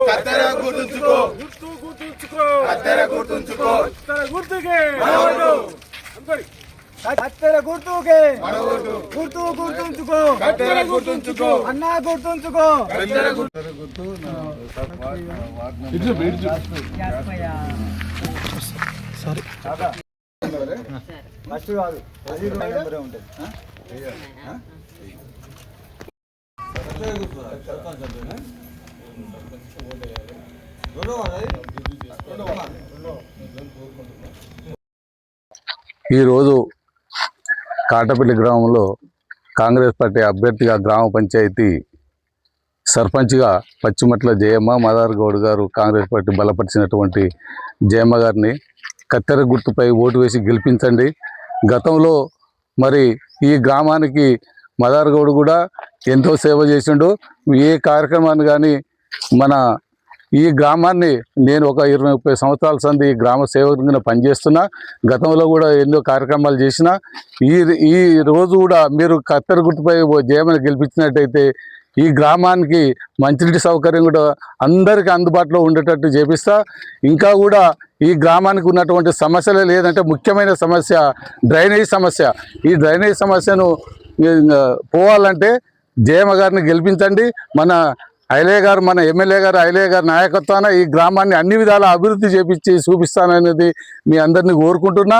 కత్తెర గుర్తుంచుకో కత్తెర గుర్తుంచుకో కత్తెర గుర్తుకే గుర్తు గుర్తుంచుకో కత్తెర గుర్తుంచుకో అన్నా గుర్తుంచుకో కత్తెర గుర్తు సారీ ఫస్ట్ కాదు అది నెంబరే ఉంటుంది ఈరోజు కాటపల్లి గ్రామంలో కాంగ్రెస్ పార్టీ అభ్యర్థిగా గ్రామ పంచాయతీ సర్పంచ్గా పచ్చిమట్ల జయమ్మ మదార్ గౌడ్ గారు కాంగ్రెస్ పార్టీ బలపరిచినటువంటి జయమ్మ గారిని కత్తెర గుర్తుపై ఓటు వేసి గెలిపించండి. గతంలో మరి ఈ గ్రామానికి మదార్ గౌడ్ కూడా ఎంతో సేవ చేసిండు. ఏ కార్యక్రమాన్ని కానీ మన ఈ గ్రామాన్ని నేను ఒక 20-30 సంవత్సరాల సంది గ్రామ సేవకునిగా పనిచేస్తున్నా. గతంలో కూడా ఎన్నో కార్యక్రమాలు చేసిన. ఈ రోజు కూడా మీరు కత్తెర గుర్తుపై జయమని గెలిపించినట్టయితే ఈ గ్రామానికి మంచినీటి సౌకర్యం కూడా అందరికీ అందుబాటులో ఉండేటట్టు చేపిస్తా. ఇంకా కూడా ఈ గ్రామానికి ఉన్నటువంటి సమస్యలే లేదంటే ముఖ్యమైన సమస్య డ్రైనేజ్ సమస్య. ఈ డ్రైనేజ్ సమస్యను పోవాలంటే జయమ్మ గారిని గెలిపించండి. మన ఎమ్మెల్యే గారు ఐలయ్య గారి నాయకత్వాన ఈ గ్రామాన్ని అన్ని విధాల అభివృద్ధి చేపించి చూపిస్తాననేది మీ అందరినీ కోరుకుంటున్నా.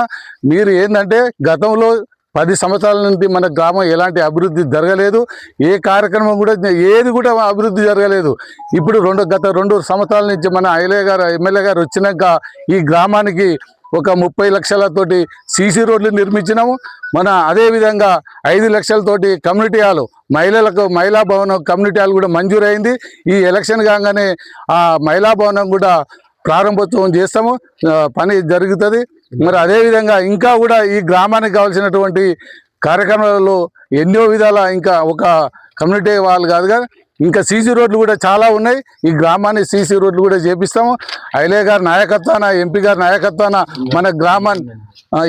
మీరు ఏంటంటే గతంలో 10 సంవత్సరాల నుండి మన గ్రామం ఎలాంటి అభివృద్ధి జరగలేదు. ఏ కార్యక్రమం కూడా ఏది కూడా అభివృద్ధి జరగలేదు. ఇప్పుడు గత 2 సంవత్సరాల నుంచి మన ఎమ్మెల్యే గారు వచ్చినాక ఈ గ్రామానికి ఒక 30 లక్షలతోటి సీసీ రోడ్లు నిర్మించినాము. అదేవిధంగా 5 లక్షలతోటి కమ్యూనిటీ హాలు మహిళా భవనం కమ్యూనిటీ హాల్ కూడా మంజూరైంది. ఈ ఎలక్షన్ కాగానే ఆ మహిళా భవనం కూడా ప్రారంభోత్సవం చేస్తాము, పని జరుగుతుంది. మరి అదేవిధంగా ఇంకా కూడా ఈ గ్రామానికి కావాల్సినటువంటి కార్యక్రమాలలో ఎన్నో విధాల ఇంకా ఒక కమ్యూనిటీ వాళ్ళు కాదుగా ఇంకా సీసీ రోడ్లు కూడా చాలా ఉన్నాయి. ఈ గ్రామాన్ని సీసీ రోడ్లు కూడా చేపిస్తాము. ఐలయ్య గారి నాయకత్వాన ఎంపీ గారి నాయకత్వాన మన గ్రామాన్ని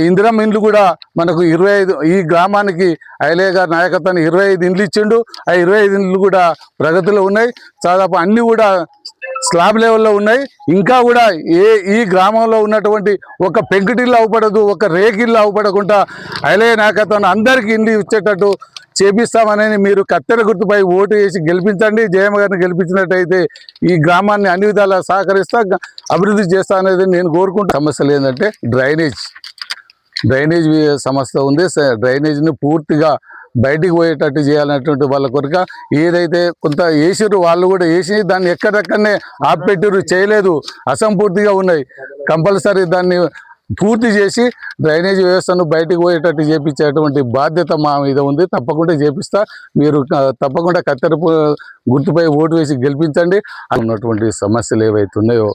ఇందిరమ్మ ఇండ్లు కూడా మనకు 25 ఈ గ్రామానికి ఐలయ్య గారి నాయకత్వాన్ని 25 ఇండ్లు ఇచ్చిండు. ఆ 25 ఇండ్లు కూడా ప్రగతిలో ఉన్నాయి. దాదాపు అన్నీ కూడా స్లాబ్ లెవెల్లో ఉన్నాయి. ఇంకా కూడా ఈ గ్రామంలో ఉన్నటువంటి ఒక పెంకుటిల్లు అవపడదు, ఒక రేగిల్లు అవపడకుండా ఐలయ్య నాయకత్వాన్ని అందరికీ ఇండ్లు ఇచ్చేటట్టు చేపిస్తామని మీరు కత్తెర గుర్తుపై ఓటు వేసి గెలిపించండి. జయమ్మ గారిని గెలిపించినట్టయితే ఈ గ్రామాన్ని అన్ని విధాలా సహకరిస్తా, అభివృద్ధి చేస్తా అనేది నేను కోరుకుంటా. సమస్యలు ఏంటంటే డ్రైనేజ్ సమస్య ఉంది. డ్రైనేజ్ని పూర్తిగా బయటికి పోయేటట్టు చేయాలనేటువంటి వాళ్ళ కొరక ఏదైతే కొంత వేసిరు వాళ్ళు కూడా వేసి దాన్ని ఎక్కడెక్కడనే ఆపెట్టిరు, చేయలేదు, అసంపూర్తిగా ఉన్నాయి. కంపల్సరీ దాన్ని పూర్తి చేసి డ్రైనేజ్ వ్యవస్థను బయటకు పోయేటట్టు చేపించేటువంటి బాధ్యత మా మీద ఉంది. తప్పకుండా చేపిస్తా. మీరు తప్పకుండా కత్తెర గుర్తుపై ఓటు వేసి గెలిపించండి. ఉన్నటువంటి సమస్యలు ఏవైతే ఉన్నాయో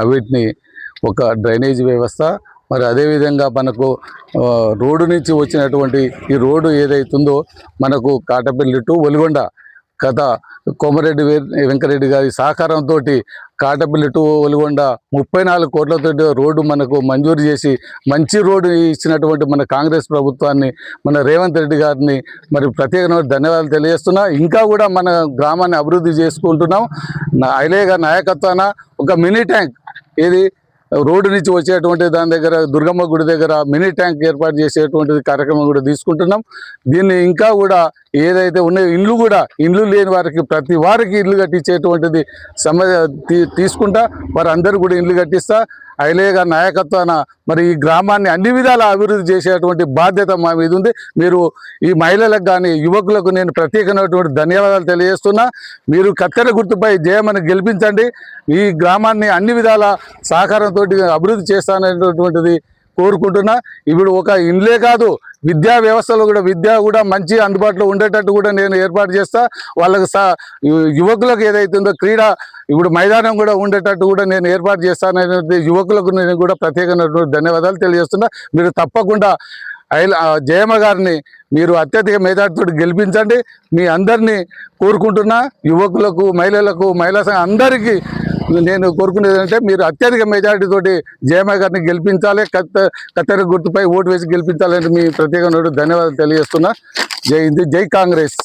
అవిటిని ఒక డ్రైనేజ్ వ్యవస్థ, మరి అదేవిధంగా మనకు రోడ్డు నుంచి వచ్చినటువంటి ఈ రోడ్డు ఏదైతుందో మనకు కాటపల్లి టు ఒలిగొండ గత కోమరెడ్డి వెంకరెడ్డి గారి సహకారంతో కాటపల్లి టు ఒలిగొండ 34 కోట్లతో రోడ్డు మనకు మంజూరు చేసి మంచి రోడ్డు ఇచ్చినటువంటి మన కాంగ్రెస్ ప్రభుత్వాన్ని, మన రేవంత్ రెడ్డి గారిని మరి ప్రత్యేకమైన ధన్యవాదాలు తెలియజేస్తున్నా. ఇంకా కూడా మన గ్రామాన్ని అభివృద్ధి చేసుకుంటున్నాం. ఐలయ్య గారి నాయకత్వాన ఒక మినీ ట్యాంక్ రోడ్డు నుంచి వచ్చేటువంటి దాని దగ్గర దుర్గమ్మ గుడి దగ్గర మినీ ట్యాంక్ ఏర్పాటు చేసేటువంటిది కార్యక్రమం కూడా తీసుకుంటున్నాం. దీన్ని ఇంకా కూడా ఏదైతే ఉన్నాయో ఇండ్లు లేని వారికి ప్రతి వారికి ఇల్లు కట్టించేటువంటిది తీసుకుంటా వారందరూ కూడా ఇల్లు కట్టిస్తా. ఐలయ్య గారి నాయకత్వాన మరి ఈ గ్రామాన్ని అన్ని విధాల అభివృద్ధి చేసేటువంటి బాధ్యత మా మీద ఉంది. మీరు ఈ మహిళలకు కానీ యువకులకు నేను ప్రత్యేకమైనటువంటి ధన్యవాదాలు తెలియజేస్తున్నా. మీరు కత్తెర గుర్తుపై జయమని గెలిపించండి. ఈ గ్రామాన్ని అన్ని విధాల సహకారంతో అభివృద్ధి చేస్తాననేటువంటిది కోరుకుంటున్నా. ఇప్పుడు ఒక ఇండ్లే కాదు, విద్యా వ్యవస్థలో కూడా విద్య కూడా మంచి అందుబాటులో ఉండేటట్టు కూడా నేను ఏర్పాటు చేస్తా. వాళ్ళకి యువకులకు ఏదైతుందో క్రీడా ఇప్పుడు మైదానం కూడా ఉండేటట్టు కూడా నేను ఏర్పాటు చేస్తాననేది యువకులకు నేను కూడా ప్రత్యేకమైనటువంటి ధన్యవాదాలు తెలియజేస్తున్నా. మీరు తప్పకుండా జయమ్మ గారిని మీరు అత్యధిక మెజార్టీతో గెలిపించండి. మీ అందరినీ కోరుకుంటున్నా. యువకులకు, మహిళా సంఘం అందరికీ నేను కోరుకునేది అంటే మీరు అత్యధిక మెజారిటీతోటి జయమ్మ గారిని గెలిపించాలి, కత్తెర గుర్తుపై ఓటు వేసి గెలిపించాలని మీ ప్రత్యేకమైన ధన్యవాదాలు తెలియజేస్తున్నా. జై హింద్, జై కాంగ్రెస్.